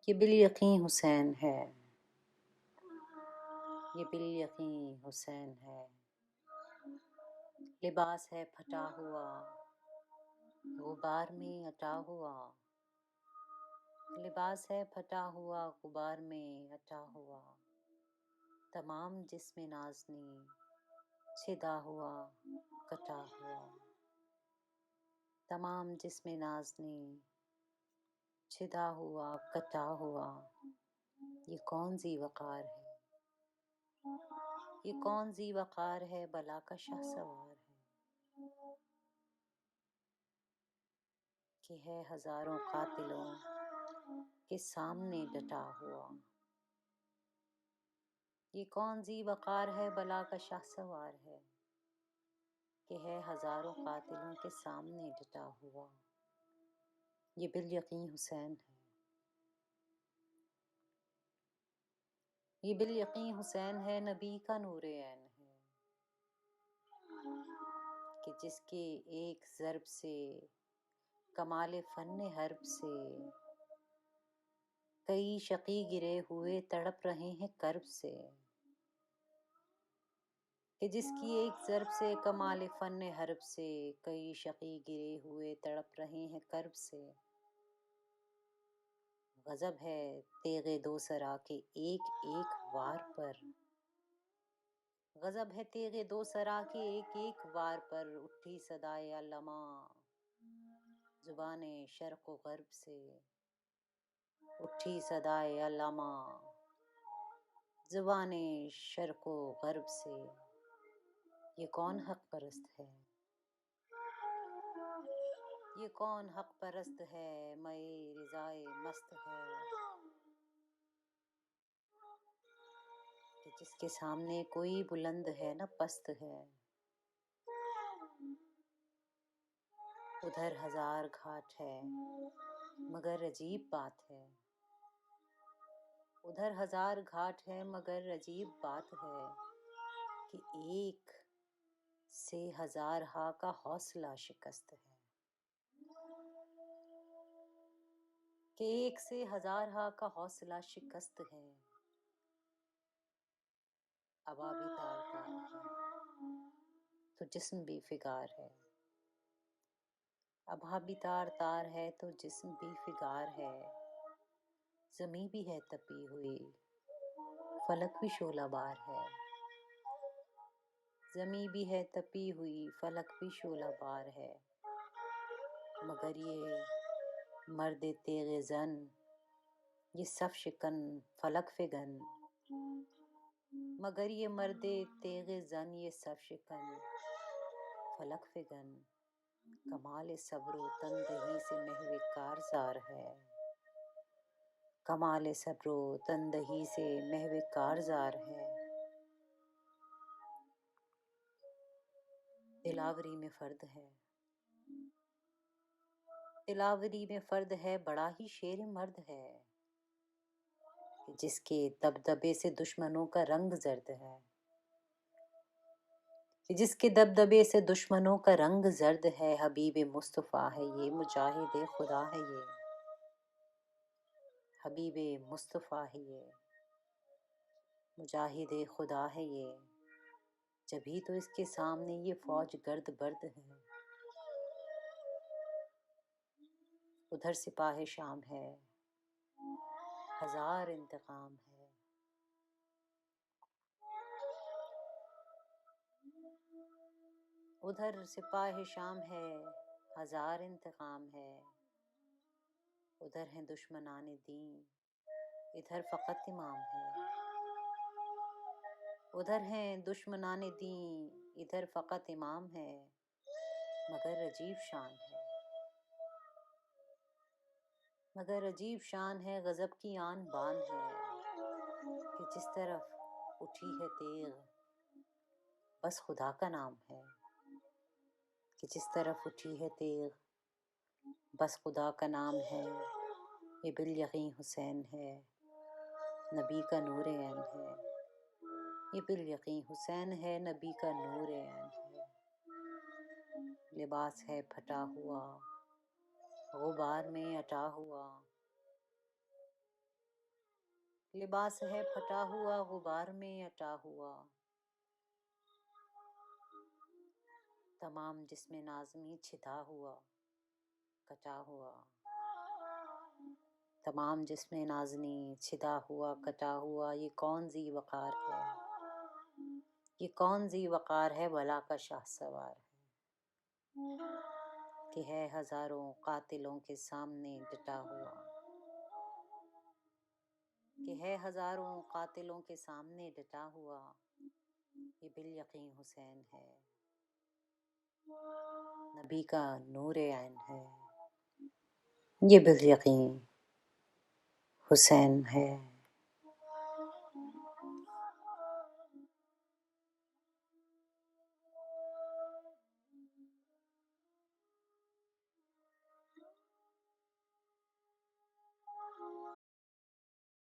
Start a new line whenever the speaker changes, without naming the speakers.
یہ بالیقین حسین ہے، یہ بالیقین حسین ہے، لباس ہے پھٹا ہوا، غبار میں اٹا ہوا، لباس ہے پھٹا ہوا، غبار میں اٹا ہوا، تمام جسم نازنی چھدا ہوا کٹا ہوا، تمام جسم نازنی چھدا ہوا کٹا ہوا، یہ کون ذی وقار ہے، یہ کون ذی وقار ہے، بلا کا شاہ سوار ہے، کہ ہے ہزاروں قاتلوں کے سامنے ڈٹا ہوا، یہ کون ذی وقار ہے، بلا کا شاہ سوار ہے، کہ ہے ہزاروں قاتلوں کے سامنے ڈٹا ہوا، یہ بالیقین حسین ہے، یہ بالیقین حسین ہے، نبی کا نور عین ہے، کہ جس کے ایک ضرب سے کمال فن حرب سے کئی شقی گرے ہوئے تڑپ رہے ہیں کرب سے، کہ جس کی ایک ضرب سے کمال فن حرب سے کئی شقی گرے ہوئے تڑپ رہے ہیں کرب سے، غضب ہے تیغ دو سرا کے ایک ایک وار پر، غضب ہے تیغ دو سرا کے ایک ایک وار پر، اٹھی صدائے علما زبان شرق و غرب سے، اٹھی صدائے علما زبان شرق و غرب سے، یہ کون حق پرست ہے، یہ کون حق پرست ہے، مئے رضائے مست ہے، کہ جس کے سامنے کوئی بلند ہے نہ پست ہے، ادھر ہزار گھاٹ ہے مگر عجیب بات ہے، ادھر ہزار گھاٹ ہے مگر عجیب بات ہے، کہ ایک سے ہزارہا کا حوصلہ شکست ہے، کہ ایک سے ہزارہا کا حوصلہ شکست ہے، ابا بھی تار تار ہے تو جسم بھی فگار ہے، ابا بھی تار تار ہے تو جسم بھی فگار ہے، زمیں بھی ہے تپی ہوئی فلک بھی شعلہ بار ہے، زمیں بھی ہے تپی ہوئی فلک بھی شعلہ بار ہے، مگر یہ مرد تیغ زن یہ صف شکن فلک فگن، مگر یہ مرد تیغ زن یہ صف شکن فلک فگن، کمال صبر و تندہی سے محو کارزار ہے، کمال صبر و تندہی سے محو کارزار ہے، دلاوری میں فرد ہے، دلاوری میں فرد ہے بڑا ہی شیر مرد ہے، کہ جس کے دبدبے سے دشمنوں کا رنگ زرد ہے، کہ جس کے دبدبے سے دشمنوں کا رنگ زرد ہے، حبیب مصطفیٰ ہے یہ مجاہد خدا ہے یہ، حبیب مصطفیٰ ہے یہ مجاہد خدا ہے یہ، جبھی تو اس کے سامنے یہ فوج گرد برد ہے، ادھر سپاہ شام ہے ہزار انتقام ہے، ادھر سپاہ شام ہے ہزار انتقام ہے، ادھر ہیں دشمنان دین ادھر فقط امام ہے، ادھر ہیں دشمنان دین ادھر فقط امام ہے، مگر عجیب شان ہے، مگر عجیب شان ہے، غضب کی آن بان ہے، کہ جس طرف اٹھی ہے تیغ بس خدا کا نام ہے، کہ جس طرف اٹھی ہے تیغ بس خدا کا نام ہے، یہ بالیقین حسین ہے، نبی کا نور عین ہے، یہ بالیقین حسین ہے، نبی کا نور عین ہے، لباس ہے پھٹا ہوا غبار میں اٹا ہوا، لباس ہے پھٹا ہوا غبار میں اٹا ہوا، تمام جسم نازنی چھتا ہوا کٹا ہوا، تمام جسم نازنی چھدا ہوا کٹا ہوا، یہ کون ذی وقار ہے، یہ کون ذی وقار ہے بلا کا شاہ سوار ہے، کہ ہے ہزاروں قاتلوں کے سامنے ڈٹا ہوا، کہ ہے ہزاروں قاتلوں کے سامنے ڈٹا ہوا، یہ بالیقین حسین ہے، نبی کا نور عین ہے، یہ بالیقین حسین ہے۔